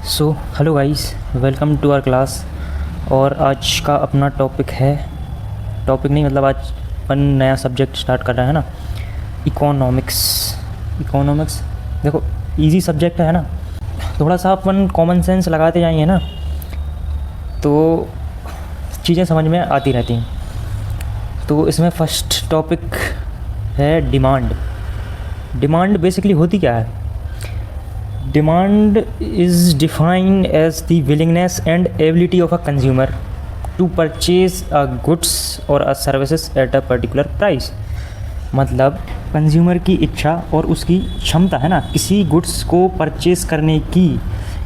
So hello guys, welcome to our class. और आज का अपना टॉपिक नहीं, आज अपन नया सब्जेक्ट स्टार्ट कर रहे हैं ना, इकोनॉमिक्स। देखो, इजी सब्जेक्ट है ना, थोड़ा सा अपन कॉमन सेंस लगाते जाएंगे ना तो चीज़ें समझ में आती रहती हैं। तो इसमें फर्स्ट टॉपिक है डिमांड बेसिकली होती क्या है? Demand is defined as the willingness and ability of a consumer to purchase a goods or a services at a particular price। मतलब कंज्यूमर की इच्छा और उसकी क्षमता है ना, किसी गुड्स को परचेज़ करने की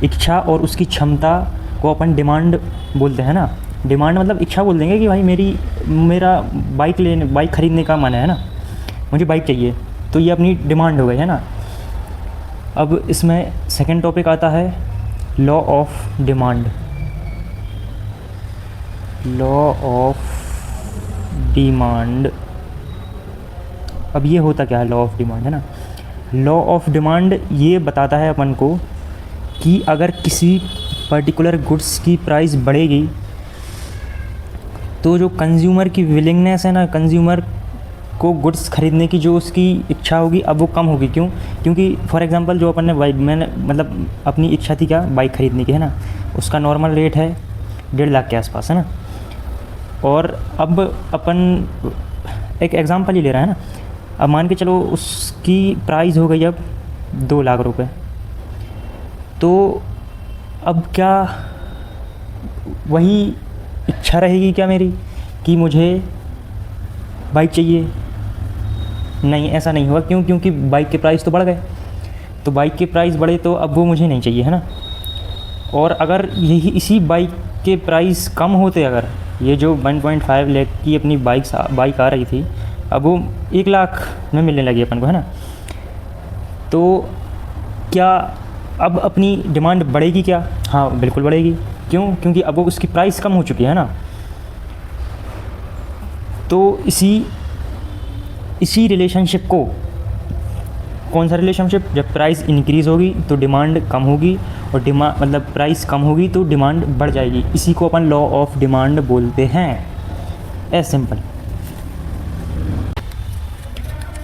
इच्छा और उसकी क्षमता को अपन डिमांड बोलते हैं ना। डिमांड मतलब इच्छा बोल देंगे कि भाई मेरा बाइक ख़रीदने का मन है ना, मुझे बाइक चाहिए, तो ये अपनी डिमांड हो गई है ना। अब इसमें सेकंड टॉपिक आता है लॉ ऑफ डिमांड। अब ये होता क्या है लॉ ऑफ डिमांड, है ना। लॉ ऑफ डिमांड ये बताता है अपन को कि अगर किसी पर्टिकुलर गुड्स की प्राइस बढ़ेगी तो जो कंज्यूमर की विलिंगनेस है ना, कंज्यूमर को गुड्स ख़रीदने की जो उसकी इच्छा होगी अब वो कम होगी। क्योंकि फॉर एग्जांपल जो अपन ने मैंने मतलब अपनी इच्छा थी क्या, बाइक ख़रीदने की, है ना। उसका नॉर्मल रेट है 1.5 लाख के आसपास, है ना। और अब अपन एक एग्जांपल ही ले रहे हैं ना। अब मान के चलो उसकी प्राइस हो गई अब 2 लाख रुपए। तो अब क्या वही इच्छा रहेगी क्या मेरी कि मुझे बाइक चाहिए? नहीं, ऐसा नहीं हुआ। क्योंकि बाइक के प्राइस तो बढ़ गए, तो बाइक के प्राइस बढ़े तो अब वो मुझे नहीं चाहिए, है ना। और अगर इसी बाइक के प्राइस कम होते, अगर ये जो 1.5 लाख की अपनी बाइक आ रही थी, अब वो 1 लाख में मिलने लगी अपन को, है ना। तो क्या अब अपनी डिमांड बढ़ेगी क्या? हाँ, बिल्कुल बढ़ेगी। क्योंकि अब वो उसकी प्राइस कम हो चुकी है ना। तो इसी रिलेशनशिप को, कौन सा रिलेशनशिप? जब प्राइस इंक्रीज़ होगी तो डिमांड कम होगी, और मतलब प्राइस कम होगी तो डिमांड बढ़ जाएगी। इसी को अपन लॉ ऑफ डिमांड बोलते हैं, एज सिंपल।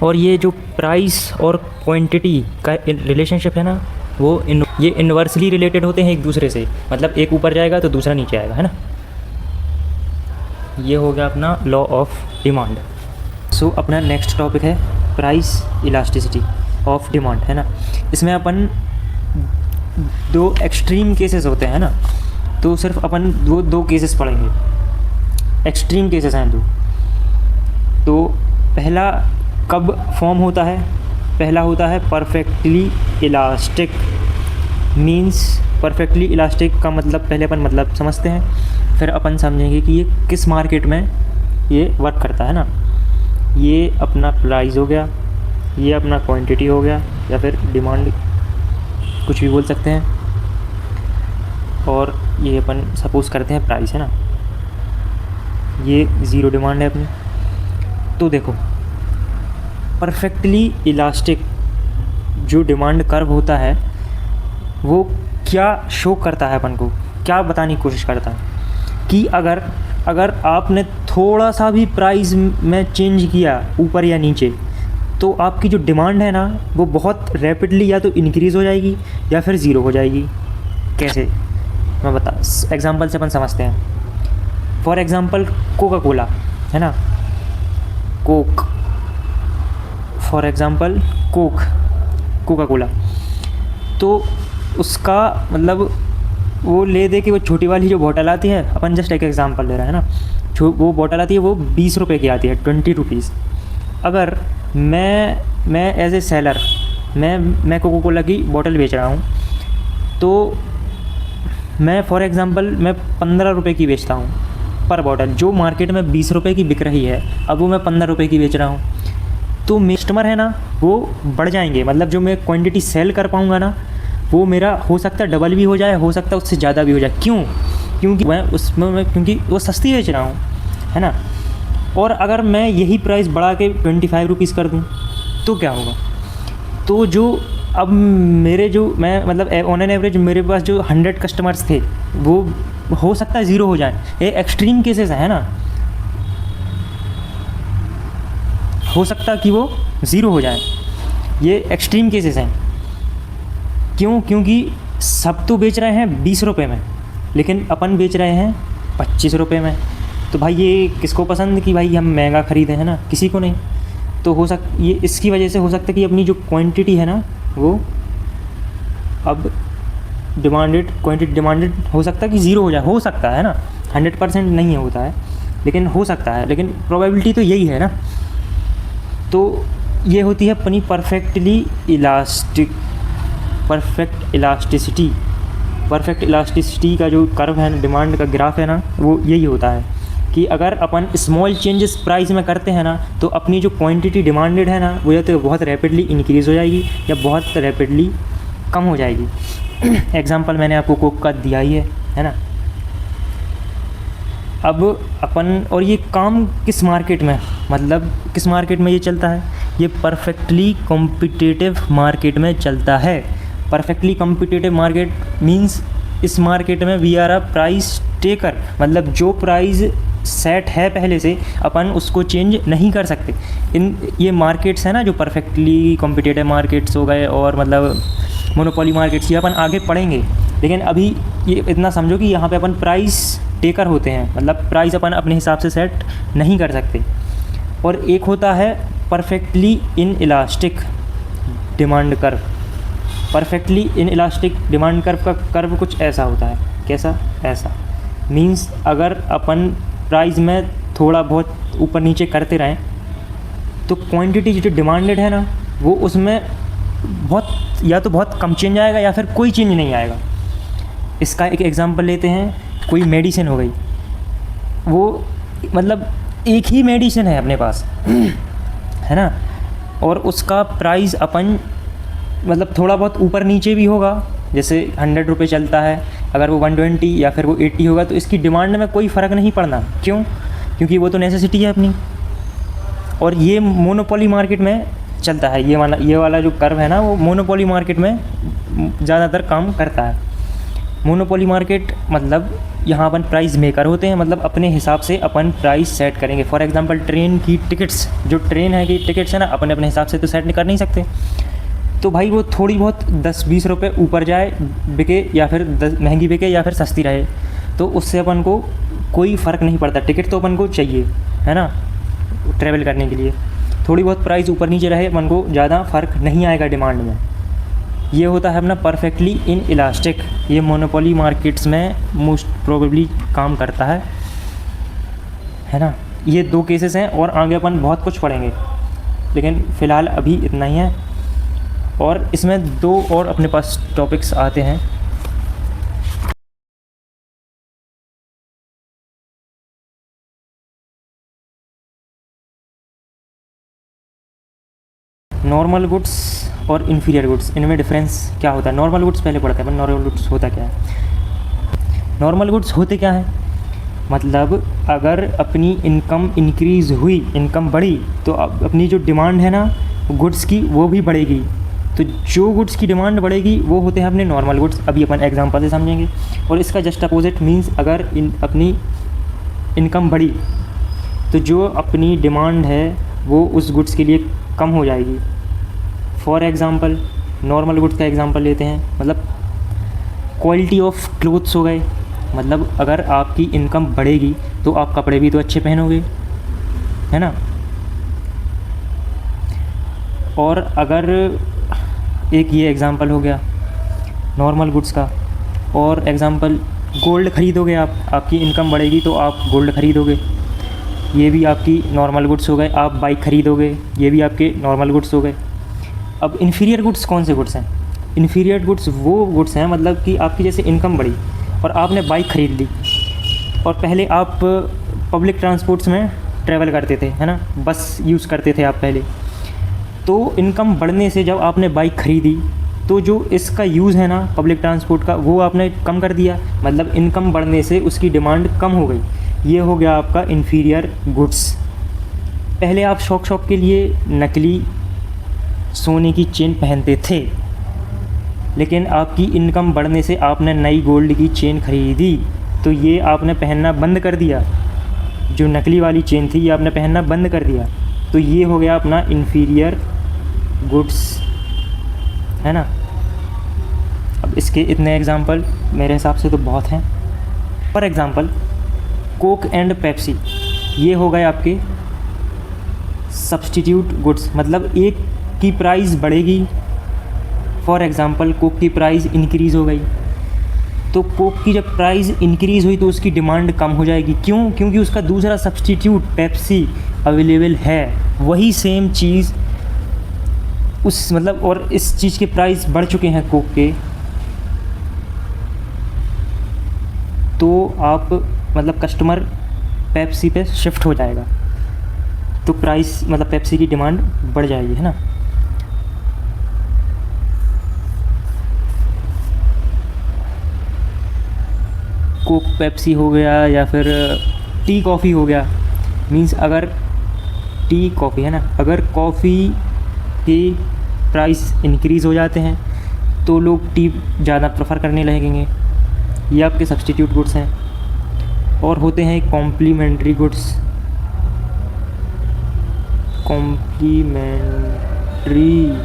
और ये जो प्राइस और क्वांटिटी का रिलेशनशिप है ना, ये इन्वर्सली रिलेटेड होते हैं एक दूसरे से। मतलब एक ऊपर जाएगा तो दूसरा नीचे आएगा, है ना। ये हो गया अपना लॉ ऑफ डिमांड। सो अपना नेक्स्ट टॉपिक है प्राइस इलास्टिसिटी ऑफ डिमांड, है ना। इसमें अपन 2 एक्सट्रीम केसेस होते हैं ना, तो सिर्फ अपन दो केसेस पढ़ेंगे। एक्सट्रीम केसेस हैं 2। तो पहला कब फॉर्म होता है? पहला होता है perfectly elastic. Means perfectly elastic का मतलब पहले अपन मतलब समझते हैं, फिर अपन समझेंगे कि ये किस मार्केट में ये वर्क करता है ना। ये अपना प्राइस हो गया, ये अपना क्वांटिटी हो गया, या फिर डिमांड, कुछ भी बोल सकते हैं। और ये अपन सपोज करते हैं प्राइस, है ना। ये 0 डिमांड है अपनी। तो देखो, परफेक्टली इलास्टिक जो डिमांड कर्व होता है वो क्या शो करता है अपन को, क्या बताने की कोशिश करता है कि अगर आपने थोड़ा सा भी प्राइस में चेंज किया ऊपर या नीचे, तो आपकी जो डिमांड है ना वो बहुत रैपिडली या तो इंक्रीज़ हो जाएगी या फिर 0 हो जाएगी। कैसे, मैं बता एग्जांपल से अपन समझते हैं। फॉर एग्जांपल कोका कोला, है ना, Coke. For example Coca Cola. तो उसका मतलब वो ले दे कि वो छोटी वाली जो बोतल आती है, अपन जस्ट एक एग्जांपल ले रहे हैं ना, वो बोतल आती है वो 20 रुपये की आती है, 20 रुपीज़। अगर मैं एज ए सेलर मैं कोका कोला की बोतल बेच रहा हूँ, तो मैं फॉर एग्जांपल मैं 15 रुपये की बेचता हूँ पर बोतल। जो मार्केट में 20 रुपये की बिक रही है, अब वो मैं 15 रुपये की बेच रहा हूँ। तो कस्टमर है ना वो बढ़ जाएंगे। मतलब जो मैं क्वांटिटी सेल कर पाऊँगा ना, वो मेरा हो सकता है डबल भी हो जाए, हो सकता है उससे ज़्यादा भी हो जाए। क्योंकि क्योंकि वो सस्ती बेच रहा हूँ, है ना। और अगर मैं यही प्राइस बढ़ा के 25 रुपीज़ कर दूँ तो क्या होगा? तो जो अब मेरे जो मैं मतलब ऑन एन एवरेज मेरे पास जो 100 कस्टमर्स थे वो हो सकता है ज़ीरो हो जाए, ये एक्सट्रीम केसेस है ना, हो सकता है कि वो ज़ीरो हो जाए, ये एक्सट्रीम केसेस हैं। क्यों? क्योंकि सब तो बेच रहे हैं 20 रुपये में, लेकिन अपन बेच रहे हैं 25 रुपये में। तो भाई ये किसको पसंद कि भाई हम महंगा ख़रीदें, है ना, किसी को नहीं। तो ये इसकी वजह से हो सकता है कि अपनी जो क्वांटिटी है ना वो अब क्वांटिटी डिमांडेड हो सकता है कि ज़ीरो हो जाए, हो सकता है ना, 100% नहीं होता है लेकिन हो सकता है, लेकिन प्रोबेबिलिटी तो यही है ना। तो ये होती है अपनी परफेक्ट इलास्टिसिटी का जो कर्व है ना, डिमांड का ग्राफ है ना, वो यही होता है कि अगर अपन स्मॉल चेंजेस प्राइस में करते हैं ना तो अपनी जो क्वांटिटी डिमांडेड है ना वो या तो बहुत रैपिडली इंक्रीज़ हो जाएगी या बहुत रैपिडली कम हो जाएगी। एग्जांपल मैंने आपको कोक का दिया ही है ना। अब अपन, और ये काम किस मार्केट में, मतलब किस मार्केट में ये चलता है, ये परफेक्टली कॉम्पिटिटिव मार्केट में चलता है। परफेक्टली कॉम्पिटिटिव मार्केट मींस इस मार्केट में we are a price taker, मतलब जो प्राइस सेट है पहले से अपन उसको चेंज नहीं कर सकते। ये मार्केट्स हैं ना जो परफेक्टली कॉम्पिटिटिव मार्केट्स हो गए और मतलब मोनोपोली मार्केट्स, ये अपन आगे पढ़ेंगे। लेकिन अभी ये इतना समझो कि यहाँ पे अपन प्राइस टेकर होते हैं, मतलब प्राइस अपन अपने हिसाब से सेट नहीं कर सकते। और एक होता है perfectly inelastic demand curve. Perfectly inelastic demand curve का कर्व कुछ ऐसा होता है, कैसा, ऐसा मींस अगर अपन प्राइस में थोड़ा बहुत ऊपर नीचे करते रहें तो क्वांटिटी जो डिमांडेड है ना वो उसमें बहुत या तो बहुत कम चेंज आएगा या फिर कोई चेंज नहीं आएगा। इसका एक एग्जांपल लेते हैं, कोई मेडिसिन हो गई, वो मतलब एक ही मेडिसिन है अपने पास है ना, और उसका प्राइस अपन मतलब थोड़ा बहुत ऊपर नीचे भी होगा, जैसे 100 रुपये चलता है, अगर वो 120 या फिर वो 80 होगा तो इसकी डिमांड में कोई फ़र्क नहीं पड़ना। क्यों? क्योंकि वो तो नेसेसिटी है अपनी। और ये मोनोपोली मार्केट में चलता है, ये वाला जो कर्व है ना वो मोनोपोली मार्केट में ज़्यादातर काम करता है। मोनोपोली मार्केट मतलब यहाँ अपन प्राइस मेकर होते हैं, मतलब अपने हिसाब से अपन प्राइस सेट करेंगे। फॉर एग्जांपल ट्रेन की टिकट्स, जो ट्रेन है की टिकट्स है ना, अपन अपने हिसाब से तो सेट कर नहीं सकते। तो भाई वो थोड़ी बहुत 10-20 रुपये ऊपर जाए बिके या फिर महंगी बिके या फिर सस्ती रहे तो उससे अपन को कोई फ़र्क नहीं पड़ता। टिकट तो अपन को चाहिए, है ना, ट्रैवल करने के लिए। थोड़ी बहुत प्राइस ऊपर नीचे रहे अपन को ज़्यादा फ़र्क नहीं आएगा डिमांड में। ये होता है अपना परफेक्टली इनइलास्टिक। ये मोनोपोली मार्केट्स में मोस्ट प्रोबेबली काम करता है ना। ये 2 केसेस हैं और आगे अपन बहुत कुछ पढ़ेंगे, लेकिन फ़िलहाल अभी इतना ही है। और इसमें 2 और अपने पास टॉपिक्स आते हैं। नॉर्मल गुड्स और इन्फीरियर गुड्स, इनमें डिफरेंस क्या होता है। नॉर्मल गुड्स पहले पढ़ते हैं अपन। नॉर्मल गुड्स होता क्या है? नॉर्मल गुड्स होते क्या हैं, मतलब अगर अपनी इनकम इंक्रीज़ हुई, इनकम बढ़ी, तो अपनी जो डिमांड है ना गुड्स की वो भी बढ़ेगी। तो जो गुड्स की डिमांड बढ़ेगी वो होते हैं अपने नॉर्मल गुड्स। अभी अपन एग्जांपल से समझेंगे। और इसका जस्ट अपोजिट मींस अगर अपनी इनकम बढ़ी तो जो अपनी डिमांड है वो उस गुड्स के लिए कम हो जाएगी। फॉर एग्ज़ाम्पल नॉर्मल गुड्स का एग्ज़ाम्पल लेते हैं, मतलब क्वालिटी ऑफ क्लोथ्स हो गए, मतलब अगर आपकी इनकम बढ़ेगी तो आप कपड़े भी तो अच्छे पहनोगे, है ना। और अगर एक ये एग्ज़ाम्पल हो गया नॉर्मल गुड्स का, और एग्ज़ाम्पल गोल्ड ख़रीदोगे आप, आपकी इनकम बढ़ेगी तो आप गोल्ड ख़रीदोगे, ये भी आपकी नॉर्मल गुड्स हो गए। आप बाइक ख़रीदोगे, ये भी आपके नॉर्मल गुड्स हो गए। अब इन्फीरियर गुड्स कौन से गुड्स हैं? इन्फीरियर गुड्स वो गुड्स हैं मतलब कि आपकी जैसे इनकम बढ़ी और आपने बाइक ख़रीद ली, और पहले आप पब्लिक ट्रांसपोर्ट्स में ट्रैवल करते थे, है ना, बस यूज़ करते थे आप पहले। तो इनकम बढ़ने से जब आपने बाइक ख़रीदी तो जो इसका यूज़ है ना पब्लिक ट्रांसपोर्ट का वो आपने कम कर दिया, मतलब इनकम बढ़ने से उसकी डिमांड कम हो गई। ये हो गया आपका इन्फीरियर गुड्स। पहले आप शौक के लिए नकली सोने की चेन पहनते थे, लेकिन आपकी इनकम बढ़ने से आपने नई गोल्ड की चेन खरीदी, तो ये आपने पहनना बंद कर दिया। जो नकली वाली चेन थी ये आपने पहनना बंद कर दिया, तो ये हो गया अपना इन्फीरियर गुड्स, है ना। अब इसके इतने एग्ज़ाम्पल मेरे हिसाब से तो बहुत हैं। For example Coke and Pepsi, ये हो गए आपके सब्स्टिट्यूट गुड्स, मतलब एक की प्राइस बढ़ेगी। फॉर एग्ज़ाम्पल कोक की प्राइस इंक्रीज़ हो गई, तो कोक की जब प्राइस इंक्रीज़ हुई तो उसकी डिमांड कम हो जाएगी। क्यों? क्योंकि उसका दूसरा सब्स्टिट्यूट पेप्सी अवेलेबल है, वही सेम चीज़ उस मतलब, और इस चीज़ के प्राइस बढ़ चुके हैं कोक के, तो आप मतलब कस्टमर पेप्सी पे शिफ्ट हो जाएगा, तो प्राइस मतलब पेप्सी की डिमांड बढ़ जाएगी, है ना। कोक पेप्सी हो गया, या फिर टी कॉफ़ी हो गया। मींस अगर टी कॉफ़ी है ना, अगर कॉफ़ी के प्राइस इंक्रीज़ हो जाते हैं तो लोग टी ज़्यादा प्रेफर करने लगेंगे। ये आपके सब्स्टिट्यूट गुड्स हैं। और होते हैं complementary goods. Complementary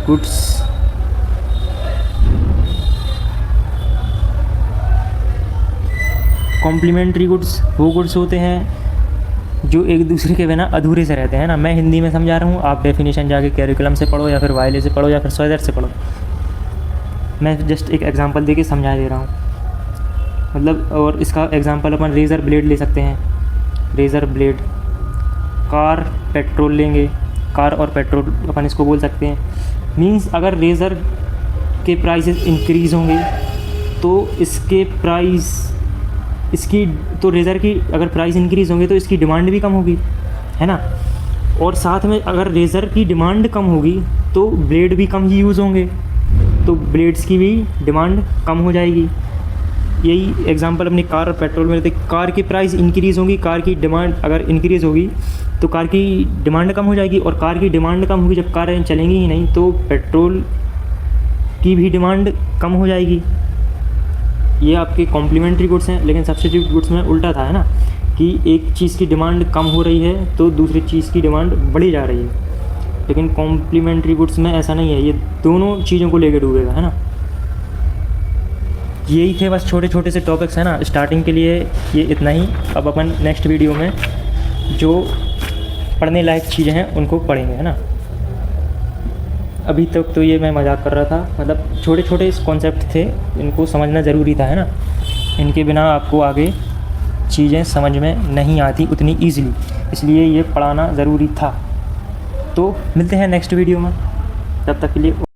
goods complementary goods वो गुड्स होते हैं जो एक दूसरे के बिना अधूरे से रहते हैं ना। मैं हिंदी में समझा रहा हूँ, आप डेफिनेशन जाके कैरिकुलम से पढ़ो, या फिर वायले से पढ़ो, या फिर स्वेदर से पढ़ो। मैं जस्ट एक एग्जांपल देके समझा दे रहा हूँ, मतलब। और इसका एग्जांपल अपन रेज़र ब्लेड ले सकते हैं। रेज़र ब्लेड, कार पेट्रोल लेंगे, कार और पेट्रोल अपन इसको बोल सकते हैं। मींस अगर रेज़र के प्राइसेस इंक्रीज़ होंगे तो इसके प्राइस तो रेज़र की अगर प्राइस इंक्रीज़ होंगे तो इसकी डिमांड भी कम होगी, है ना। और साथ में अगर रेज़र की डिमांड कम होगी तो ब्लेड भी कम ही यूज़ होंगे, तो ब्लेड्स की भी डिमांड कम हो जाएगी। यही एग्जांपल अपनी कार और पेट्रोल में लेते। कार की प्राइस इंक्रीज़ होगी, कार की डिमांड अगर इंक्रीज़ होगी तो कार की डिमांड कम हो जाएगी, और कार की डिमांड कम होगी जब कारें चलेंगी ही नहीं तो पेट्रोल की भी डिमांड कम हो जाएगी। ये आपके कॉम्प्लीमेंट्री गुड्स हैं। लेकिन सब्स्टिट्यूट गुड्स में उल्टा था, है ना, कि एक चीज़ की डिमांड कम हो रही है तो दूसरी चीज़ की डिमांड बढ़ी जा रही है। लेकिन कॉम्प्लीमेंट्री गुड्स में ऐसा नहीं है, ये दोनों चीज़ों को लेकर डूबेगा, है ना। यही थे बस छोटे छोटे से टॉपिक्स, है ना। स्टार्टिंग के लिए ये इतना ही। अब अपन नेक्स्ट वीडियो में जो पढ़ने लायक चीज़ें हैं उनको पढ़ेंगे, है ना। अभी तक तो ये मैं मजाक कर रहा था, मतलब छोटे छोटे कॉन्सेप्ट थे, इनको समझना ज़रूरी था, है ना। इनके बिना आपको आगे चीज़ें समझ में नहीं आती उतनी ईज़िली, इसलिए ये पढ़ाना ज़रूरी था। तो मिलते हैं नेक्स्ट वीडियो में, तब तक के लिए।